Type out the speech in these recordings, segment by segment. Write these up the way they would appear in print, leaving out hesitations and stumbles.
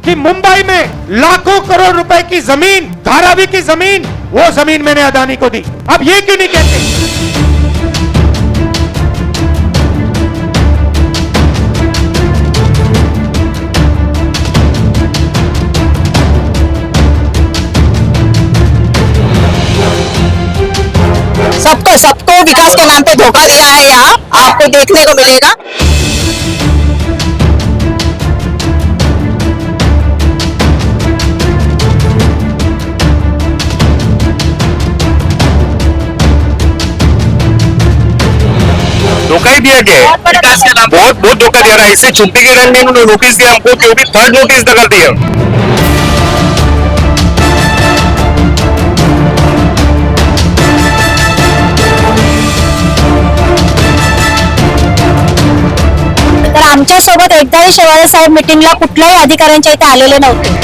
कि मुंबई में लाखों करोड़ रुपए की जमीन, धारावी की जमीन, वो जमीन मैंने अदानी को दी। अब ये क्यों नहीं कहते? सबको विकास के नाम पे धोखा दिया है, यहाँ आपको देखने को मिलेगा। धोखा ही दिया गया है विकास के नाम। बहुत धोखा दिया रहा है। इससे छुट्टी के रंग में उन्होंने नोटिस दिया हमको, जो भी थर्ड नोटिस निकल दिया। तर आमच्या सोबत एकदाही शेवाळे साहेब मीटिंगला कुठल्याही अधिकाऱ्यांच्या इथे आलेले नव्हते।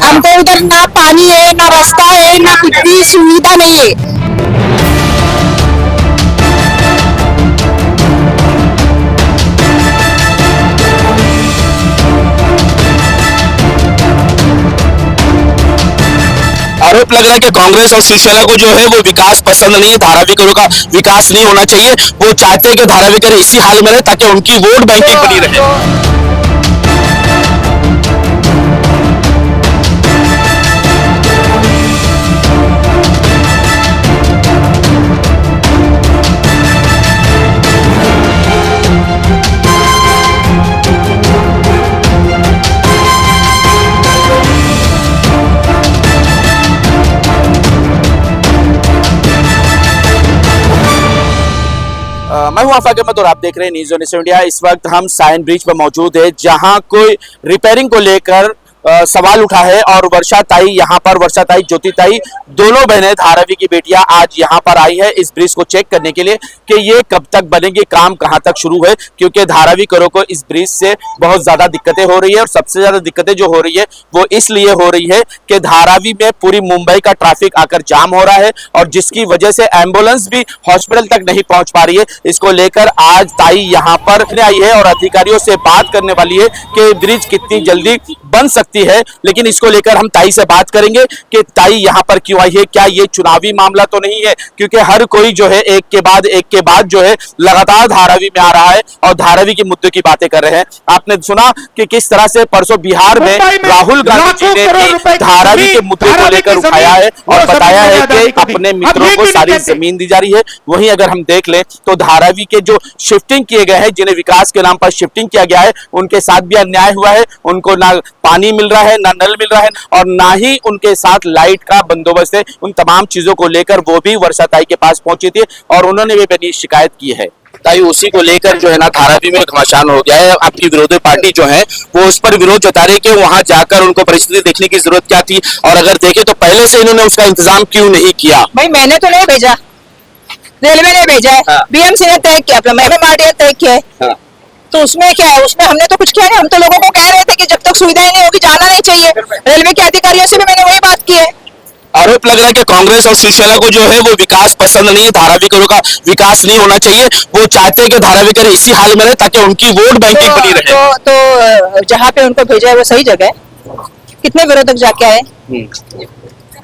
आमच्या इधर ना पानी है, ना रास्ता है, ना कुछ भी सुविधा नहीं है। आरोप लग रहा है कि कांग्रेस और शिवसेना को जो है वो विकास पसंद नहीं है, धारावीकरों का विकास नहीं होना चाहिए। वो चाहते हैं कि धारावीकर इसी हाल में रहे ताकि उनकी वोट बैंकिंग बनी रहे। मैं हूं आफाक अहमद और आप देख रहे हैं न्यूज़ 18 इंडिया। इस वक्त हम साइन ब्रिज पर मौजूद है, जहां कोई रिपेयरिंग को लेकर सवाल उठा है और वर्षा ताई यहाँ पर, वर्षा ताई, ज्योति ताई, दोनों बहनें धारावी की बेटियां आज यहाँ पर आई है इस ब्रिज को चेक करने के लिए कि ये कब तक बनेंगे, काम कहाँ तक शुरू है। क्योंकि धारावीकरों को इस ब्रिज से बहुत ज्यादा दिक्कतें हो रही है और सबसे ज्यादा दिक्कतें जो हो रही है वो इसलिए हो रही है कि धारावी में पूरी मुंबई का ट्रैफिक आकर जाम हो रहा है और जिसकी वजह से एम्बुलेंस भी हॉस्पिटल तक नहीं पहुंच पा रही है। इसको लेकर आज ताई यहाँ पर आई है और अधिकारियों से बात करने वाली है कि ब्रिज कितनी जल्दी बन सकती है। लेकिन इसको लेकर हम ताई से बात करेंगे कि ताई यहाँ पर क्यों आई है, क्या ये चुनावी मामला तो नहीं है। क्योंकि हर कोई जो है एक के बाद जो है लगातार धारावी में आ रहा है और धारावी के मुद्दे की बातें कर रहे हैं। आपने सुना कि किस तरह से परसों बिहार में राहुल गांधी जी ने भी धारावी के मुद्दे को लेकर उठाया है और बताया है कि अपने मित्रों को सारी जमीन दी जा रही है। वहीं अगर हम देख लें तो धारावी के जो शिफ्टिंग किए गए हैं, जिन्हें विकास के नाम पर शिफ्टिंग किया गया है, उनके साथ भी अन्याय हुआ है। उनको ना पानी मिल रहा है, ना नल मिल रहा है और ना ही उनके साथ लाइट का बंदोबस्त है। उन तमाम चीजों को लेकर वो भी वर्षा ताई के पास पहुंची थी और उन्होंने भी अपनी शिकायत की है। ताई, उसी को लेकर जो है ना धारावी में घमासान हो गया है। आपकी विरोधी पार्टी जो है वो उस पर विरोध जता रही है कि वहां जाकर उनको परिस्थिति देखने की जरूरत क्या थी और अगर देखे तो पहले से इन्होंने उसका इंतजाम क्यों नहीं किया। भाई मैंने तो नहीं भेजा, रेलवे ने भेजा है। हाँ। बीएमसी ने तय किया, MMRDA ने तय किया है। हाँ। तो उसमें क्या है, उसमें हमने तो कुछ किया नहीं। हम तो लोगों को कह रहे थे कि जब तक सुविधाएं नहीं होगी जाना नहीं चाहिए। रेलवे के अधिकारियों से भी मैंने वही बात की है। आरोप लग रहा है कि कांग्रेस और शिवसेना को जो है वो विकास पसंद नहीं है, धारावीकरों का विकास नहीं होना चाहिए। वो चाहते हैं कि धारावीकर इसी हाल में रहे ताकि उनकी वोट बैंकिंग बनी रहे। तो जहाँ पे उनको भेजा है वो सही जगह है। कितने विरोधक जाके आए?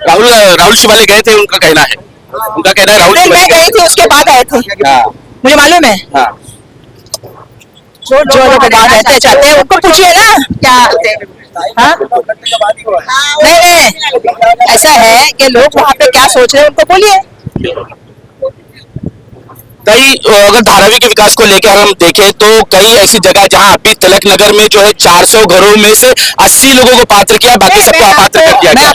राहुल शिवाले गए थे, उनका कहना है राहुल मैं गई थी, उसके बाद आए थे। मुझे मालूम है। जो लोग बात रहते चाहते हैं उनको पूछिए ना क्या। हाँ? नहीं, ऐसा है कि लोग वहाँ पे क्या सोच रहे हैं उनको बोलिए। कई अगर धारावी के विकास को लेकर हम देखें तो कई ऐसी जगह जहां अभी तिलक नगर में जो है 400 घरों में से 80 लोगों को पात्र किया, बाकी सबको अपात्र कर दिया गया है।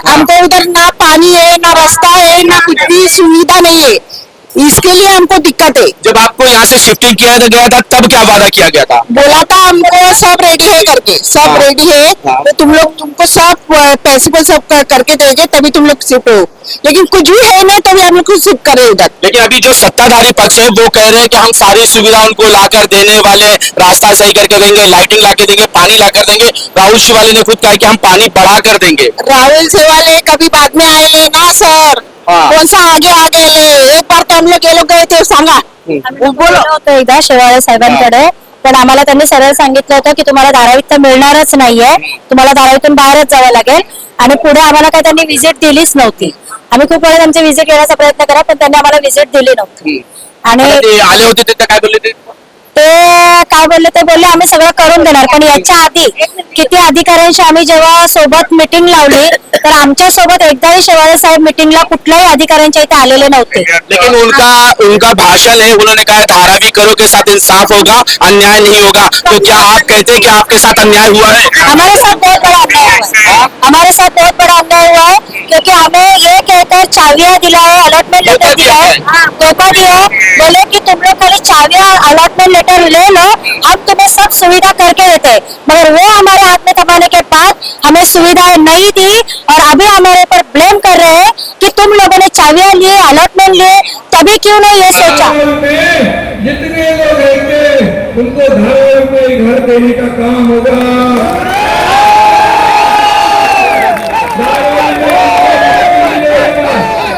आमच्या इधर ना पानी है, ना रास्ता है, ना कुछ भी सुविधा नहीं है। इसके लिए हमको दिक्कत है। जब आपको यहाँ से शिफ्टिंग किया गया था तब क्या वादा किया गया था? बोला था हमको सब रेडी है करके, सब रेडी है, हाँ। तो तुम लोग तुमको सब पैसे सब करके देंगे तभी तुम लोग शिफ्ट हो, लेकिन कुछ भी है नहीं तभी हम लोग को शिफ्ट करे उधर। लेकिन अभी जो सत्ताधारी पक्ष है वो कह रहे हैं कि हम सारी सुविधा उनको लाकर देने वाले, रास्ता सही करके देंगे, लाइटिंग लाके देंगे, पानी लाकर देंगे। राहुल शिवाले ने खुद कहा कि हम पानी बढ़ा कर देंगे। राहुल सेवाले कभी बाद में आए ना सर, हाँ। कौन सा आगे एक बार तो हम लोग ये लोग गए थे सांगा, बोलो होतं एकदा शेवाळे साहेबांकडे, पण आम्हाला त्यांनी सरळ सांगितलं होतं की तुम्हाला धारावीत तर मिळणारच नाहीये, तुम्हाला धारावीतून बाहेरच जावं लागेल, आणि पुढे आम्हाला काही त्यांनी व्हिजिट दिलीच नव्हती. आम्ही खूप वेळा त्यांची व्हिजिट घेण्याचा प्रयत्न केला पण त्यांनी आम्हाला व्हिजिट दिली नव्हती. आणि आता ते आले होते ते काय बोलले ते? ते काय बोलले, ते बोलले आम्ही सगळं करून देणार, पण याच्या आधी किती अधिकाऱ्यांशी आम्ही जेव्हा सोबत मिटिंग लावली तर आमच्या सोबत एकदाही शेवाळे साहेब मिटिंगला कुठल्याही अधिकाऱ्यांच्या इथे आलेले नव्हते. लेकिन उनका भाषण है, उन्होंने कहा धारावी करो के साथ इंसाफ होगा, अन्याय नहीं होगा। तो क्या आप कहते हैं कि आपके साथ अन्याय हुआ है? हमारे साथ बहुत बड़ा अन्याय हुआ है, हमारे साथ बहुत बड़ा अन्याय हुआ है, क्योंकि हमें ये कहकर चावियां दिला है, अलॉटमेंट लेटर दिया है, धोखा दिया है, बोले कि तुम लोग खाली चावियां अलॉटमेंट लेटर ले लो, हम तुम्हें सब सुविधा करके देते हैं, मगर वो हमारे हाथ में थमाने के बाद हमें सुविधाएं नहीं दी और अभी हमारे ऊपर ब्लेम कर रहे हैं कि तुम लोगों ने चावियां लिए, अलॉटमेंट लिए, तभी क्यों नहीं ये सोचा। जितने लोग रहेंगे उनको धारावी में घर देने का काम होगा।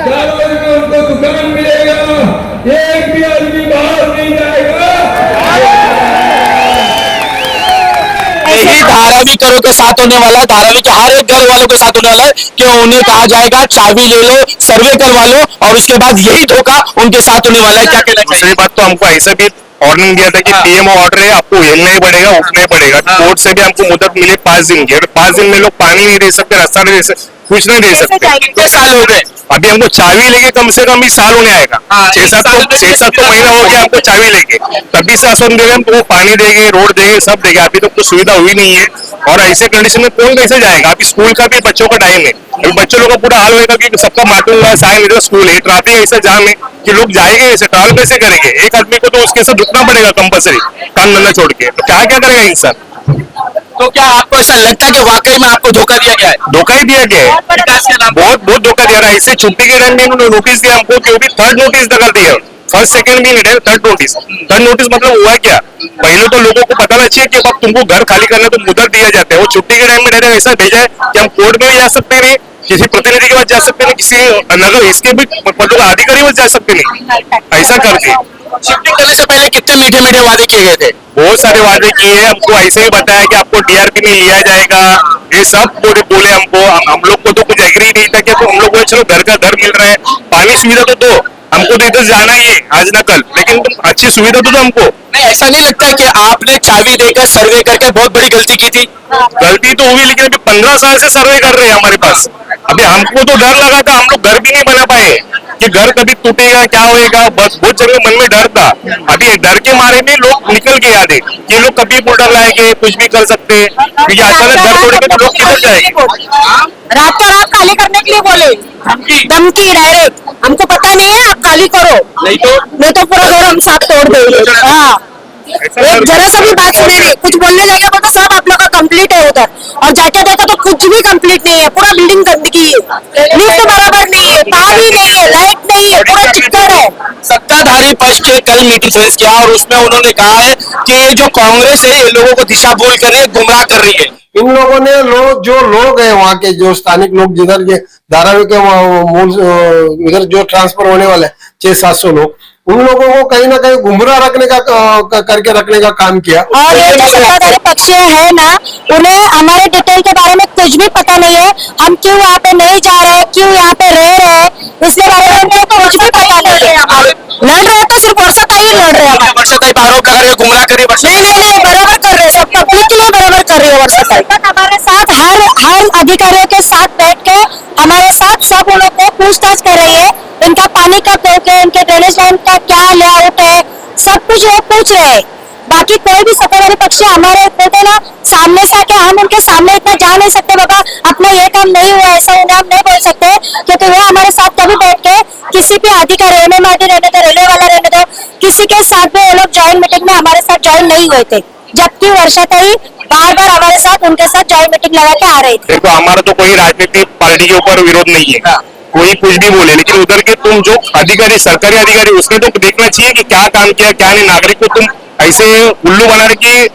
धारावी में उनको दुकान मिलेगा, एक भी आदमी बाहर नहीं जाएगा। यही धारावी करो के साथ होने वाला है, धारावी के हर एक घर वालों के साथ होने वाला है कि उन्हें कहा जाएगा चाबी ले लो, सर्वे करवा लो, और उसके बाद यही धोखा उनके साथ होने वाला है। क्या कहना चाहिए? दूसरी बात तो हमको ऐसा भी वार्निंग दिया था कि पीएमओ ऑर्डर है, आपको हिलना ही पड़ेगा, उठना ही पड़ेगा। कोर्ट से भी हमको मुदत मिली 5 दिन की, और 5 दिन में लोग पानी नहीं दे सकते, रास्ता नहीं दे सकते, कुछ नहीं दे सकते। कितने साल हो गए? अभी हमको चाबी लेके कम से कम भी साल होने आएगा। हाँ, 6-7 तो महीना हो गया हमको चाबी लेके, तभी से आश्वासन दे रहे हैं वो पानी देंगे, रोड देंगे, सब देंगे। अभी तक तो सुविधा हुई नहीं है, और ऐसे कंडीशन में कौन कैसे जाएगा? अभी स्कूल का भी बच्चों का टाइम है, अभी बच्चों लोगों का पूरा हाल होगा कि सबका माटूंगा साइन इधर स्कूल है, ट्रैफिक ऐसा जाम है कि लोग जाएंगे ऐसे, ट्रैवल कैसे करेंगे? एक आदमी को तो उसके साथ रुकना पड़ेगा कंपल्सरी, काम धंधा छोड़ के, तो क्या क्या करेगा इंसान? तो क्या आपको ऐसा लगता है कि वाकई में आपको धोखा दिया गया है? धोखा ही दिया गया है, विकास के नाम पे? बहुत धोखा दिया रहा है। इससे छुट्टी के टाइम में उन्होंने नोटिस दिया हमको कि वो भी 3rd नोटिस लगा दिया, फर्स्ट सेकंड भी नहीं है, 3rd नोटिस। 3rd नोटिस मतलब हुआ क्या? पहले तो लोगों को बताना चाहिए कि अब तुमको घर खाली करना तो मुदत दिया जाता है, वो छुट्टी के टाइम में डायरेक्ट ऐसा भेजा है कि हम कोर्ट में भी जा सकते नहीं, किसी प्रतिनिधि के पास जा सकते नहीं, किसी नगर इसके भी मतलब अधिकारी पास जा सकते नहीं, ऐसा करके। शिफ्टिंग करने से पहले कितने मीठे मीठे वादे किए गए थे? बहुत सारे वादे किए हैं, हमको ऐसे ही बताया कि आपको डीआरपी में लिया जाएगा, ये सब बोले हमको। हम लोग को तो कुछ एग्री नहीं था कि तो हम लोग को चलो घर का घर मिल रहा है, पानी सुविधा तो दो, हमको तो इधर जाना ही है आज न कल, लेकिन तुम अच्छी सुविधा तो दो हमको। नहीं, ऐसा नहीं लगता कि आपने चाबी देकर सर्वे करके बहुत बड़ी गलती की थी? गलती तो हुई, लेकिन अभी 15 साल से सर्वे कर रहे हैं हमारे पास। अभी हमको तो डर लगा था, हम लोग घर भी नहीं बना पाए कि घर कभी टूटेगा, क्या होएगा, बस बहुत जगह मन में डर था। अभी डर के मारे में लोग निकल के आते, ये लोग कभी बुलडर लाएंगे, कुछ भी कर सकते हैं, क्योंकि अचानक घर तोड़ेंगे तो लोग किधर जाएंगे? रातों रात खाली करने के लिए बोले, धमकी डायरेक्ट, हमको पता नहीं है आप खाली करो, नहीं तो पूरा घर हम साथ तोड़ देंगे। हाँ, एक जरा सा भी बात सुने नहीं, कुछ बोलने लगे बोलते सब आप लोग का कंप्लीट है उधर, और जाके देखो तो कुछ भी कंप्लीट नहीं है, पूरा बिल्डिंग गंदगी है, लिफ्ट बराबर नहीं है, पानी नहीं है, लाइट नहीं है, पूरा चिक्कड़ है। सत्ताधारी पक्ष के कल मीटिंग अरेंज किया और उसमें उन्होंने कहा है कि ये जो कांग्रेस है ये लोगों को दिशा भूल कर रही है, गुमराह कर रही है। इन लोगों ने जो लोग हैं वहाँ के, जो स्थानिक लोग, जिधर के धारावी के मूल इधर जो ट्रांसफर होने वाले 600-700 लोग, उन लोगों को कहीं ना कहीं गुमराह रखने का करके रखने का काम किया। और ये जो सत्ताधारी पक्ष है ना, उन्हें हमारे डिटेल के बारे में कुछ भी पता नहीं है, हम क्यों यहाँ पे नहीं जा रहे, क्यों यहाँ पे रह रहे हैं, इसके बारे में उनको कुछ भी पता नहीं है। लड़ रहे तो सिर्फ वर्षा ही लड़ रहे हैं। वर्षा पे आरोप लगा रही है, गुमराह कर रही है। नहीं, बराबर कर रहे हैं, सब पब्लिक के लिए बराबर कर रही है वर्षा। हमारे साथ हर अधिकारियों के साथ बैठ के हमारे साथ सब लोगों को पूछताछ कर रही है, इनका पानी का टोक है, इनके ड्रेनेज लाइन का क्या लेआउट है, सब कुछ वो पूछ रहे हैं। बाकी कोई भी सत्ताधारी पक्ष हमारे बोलते ना सामने से आके, हम उनके सामने इतना जा नहीं सकते, बाबा अपना ये काम नहीं हुआ, ऐसा उन्हें हम नहीं बोल सकते, क्योंकि वो हमारे साथ कभी बैठ के कि किसी भी अधिकारी MMRD रहने दो, रेलवे वाला रहने दो, किसी के साथ भी वो लोग ज्वाइंट मीटिंग में हमारे साथ ज्वाइन नहीं हुए थे, जबकि वर्षाताई बार बार हमारे साथ उनके साथ ज्वाइंट मीटिंग लगा के आ रही थी। देखो हमारा तो कोई राजनीतिक पार्टी के ऊपर विरोध नहीं है, कोई कुछ भी बोले, लेकिन उधर के तुम जो अधिकारी, सरकारी अधिकारी, उसने तो देखना चाहिए कि क्या काम किया क्या नहीं। नागरिक को तुम ऐसे उल्लू बना रहे कि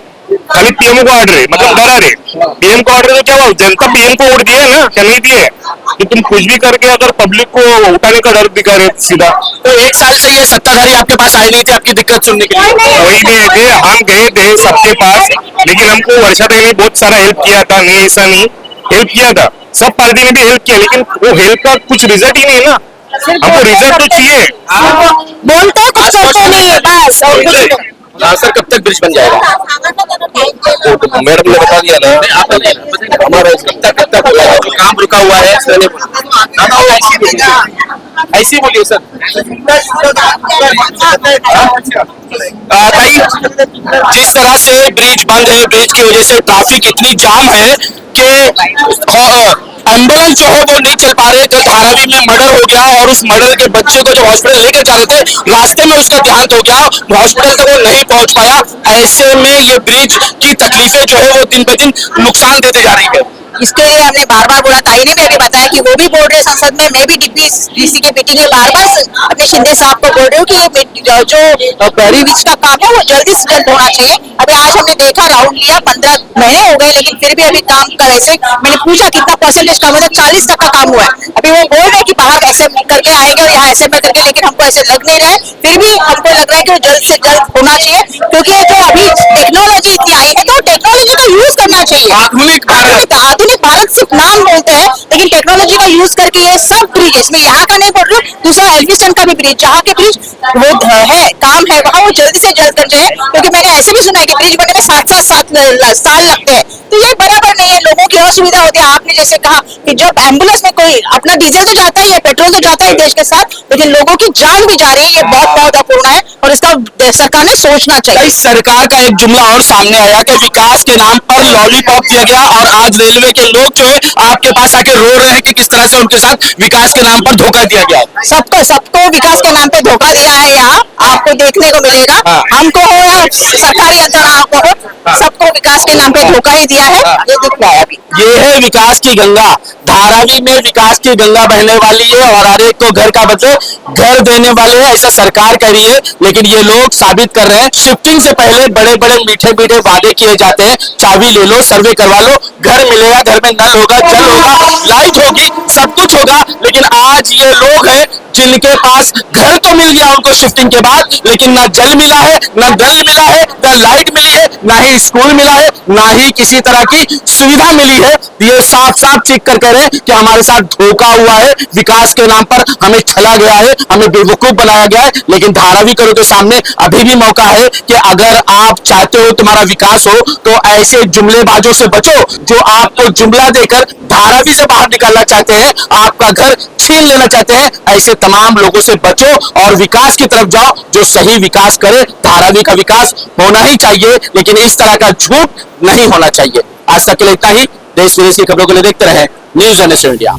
खाली पीएम को ऑर्डर है, मतलब डरा रहे। पीएम को ऑर्डर तो क्या हुआ, जनता पीएम को वोट दिया ना, क्या नहीं दिए? तो तुम कुछ भी करके अगर पब्लिक को उठाने का डर दिखा रहे सीधा। तो एक साल से ये सत्ताधारी आपके पास आए नहीं थे आपकी दिक्कत सुनने के लिए? वही गए थे, हम गए थे सबके पास, लेकिन हमको वर्षाताई ने बहुत सारा हेल्प किया था, नहीं ऐसा नहीं, हेल्प किया था, सब पार्टी ने भी हेल्प किया, लेकिन वो हेल्प का कुछ रिजल्ट ही नहीं है ना। हमको रिजल्ट तो चाहिए। बोलते कुछ करते नहीं है, बस और कुछ नहीं। हाँ सर, कब तक ब्रिज बन जाएगा? मैडम ने बता दिया ना, हमारा कब तक जो काम रुका हुआ है ऐसी बोलिए सर। भाई जिस तरह से ब्रिज बंद है, ब्रिज की वजह से ट्रैफिक इतनी जाम है कि एम्बुलेंस जो है वो नहीं चल पा रहे। कल धारावी में मर्डर हो गया और उस मर्डर के बच्चे को जो हॉस्पिटल लेकर जा रहे थे, रास्ते में उसका देहांत हो गया, हॉस्पिटल तक वो नहीं पहुंच पाया। ऐसे में ये ब्रिज की तकलीफें जो है वो दिन ब दिन नुकसान देते जा रही है। इसके लिए हमने बार बार बोला, ताई ने भी अभी बताया कि वो भी बोल रहे संसद में, मैं भी डीसी के मीटिंग में बार बार अपने शिंदे साहब को बोल रही हूँ कि ये जो ब्रिज का काम है वो जल्दी से जल्द होना चाहिए। अभी आज हमने देखा, राउंड लिया, 15 महीने हो गए, लेकिन फिर भी अभी काम का ऐसे, मैंने पूछा कितना परसेंटेज काम हुआ, 40% काम हुआ है। अभी वो बोल रहे कि बाहर असेंबली करके आएंगे और यहाँ असेंबली करके, लेकिन हमको ऐसे लग नहीं रहा है। फिर भी हमको लग रहा है कि वो जल्द से जल्द होना चाहिए, क्योंकि जो अभी टेक्नोलॉजी इतनी आई है तो टेक्नोलॉजी का यूज करना चाहिए। आधुनिक आधुनिक भारत सिर्फ नाम बोलते हैं, लेकिन टेक्नोलॉजी का यूज करके ये सब ब्रिज, मैं यहाँ का नहीं बोल रही हूँ, दूसरा एल्फिस्टन का भी ब्रिज, जहाँ के ब्रिज वो है काम है वहाँ वो जल्दी से जल्द कर जाए। क्योंकि मैंने ऐसे भी सुना है कि ब्रिज बनने में 7 साल लगते हैं, तो ये बराबर नहीं है, लोगों की असुविधा होती है। आपने जैसे कहा कि जब एम्बुलेंस में कोई अपना डीजल तो जाता ही है, पेट्रोल तो जाता है देश के साथ, लेकिन लोगों की जान भी जा रही है, ये बहुत बहुत अपूर्ण है और इसका सरकार ने सोचना चाहिए। सरकार का एक जुमला और सामने आया कि विकास के नाम पर लॉलीपॉप दिया गया, और आज रेलवे के लोग जो है आपके पास आके रो रहे हैं कि किस तरह से उनके साथ विकास के नाम पर धोखा दिया गया है। सबको विकास के नाम पे धोखा दिया है, यहाँ आपको देखने को मिलेगा। हमको हो या सरकारी यंत्रणा को हो, सबको विकास के नाम पे धोखा ही दिया है, ये दिख रहा है अभी। ये है विकास की गंगा। धारावी में विकास की गंगा बहने वाली है और हर एक को घर का बदले घर देने वाले हैं, ऐसा सरकार कह रही है, लेकिन ये लोग साबित कर रहे हैं। शिफ्टिंग से पहले बड़े बड़े मीठे मीठे वादे किए जाते हैं, चाबी ले लो, सर्वे करवा लो, घर मिलेगा, घर में नल होगा, जल होगा, लाइट होगी, सब कुछ होगा। लेकिन आज ये लोग हैं जिनके पास घर तो मिल गया उनको शिफ्टिंग के बाद, लेकिन ना जल मिला है, ना नल मिला है, ना लाइट मिली है, ना ही स्कूल मिला है, ना ही किसी तरह की सुविधा मिली है। ये साफ साफ चीख कर कह रहे हैं कि हमारे साथ धोखा हुआ है, विकास के नाम पर हमें छला गया है, हमें बेवकूफ बनाया गया है। लेकिन धारावी करो के सामने अभी भी मौका है कि अगर आप चाहते हो तुम्हारा विकास हो तो ऐसे जुमलेबाजों से बचो जो आपको जुमला देकर धारावी से बाहर निकालना चाहते हैं, आपका घर छीन लेना चाहते हैं। ऐसे तमाम लोगों से बचो और विकास की तरफ जाओ, जो सही विकास करे। धारावी का विकास होना ही चाहिए, लेकिन इस तरह का झूठ नहीं होना चाहिए। आज तक के लिए इतना ही। देश विदेश की खबरों के लिए देखते रहे न्यूज़ NS इंडिया।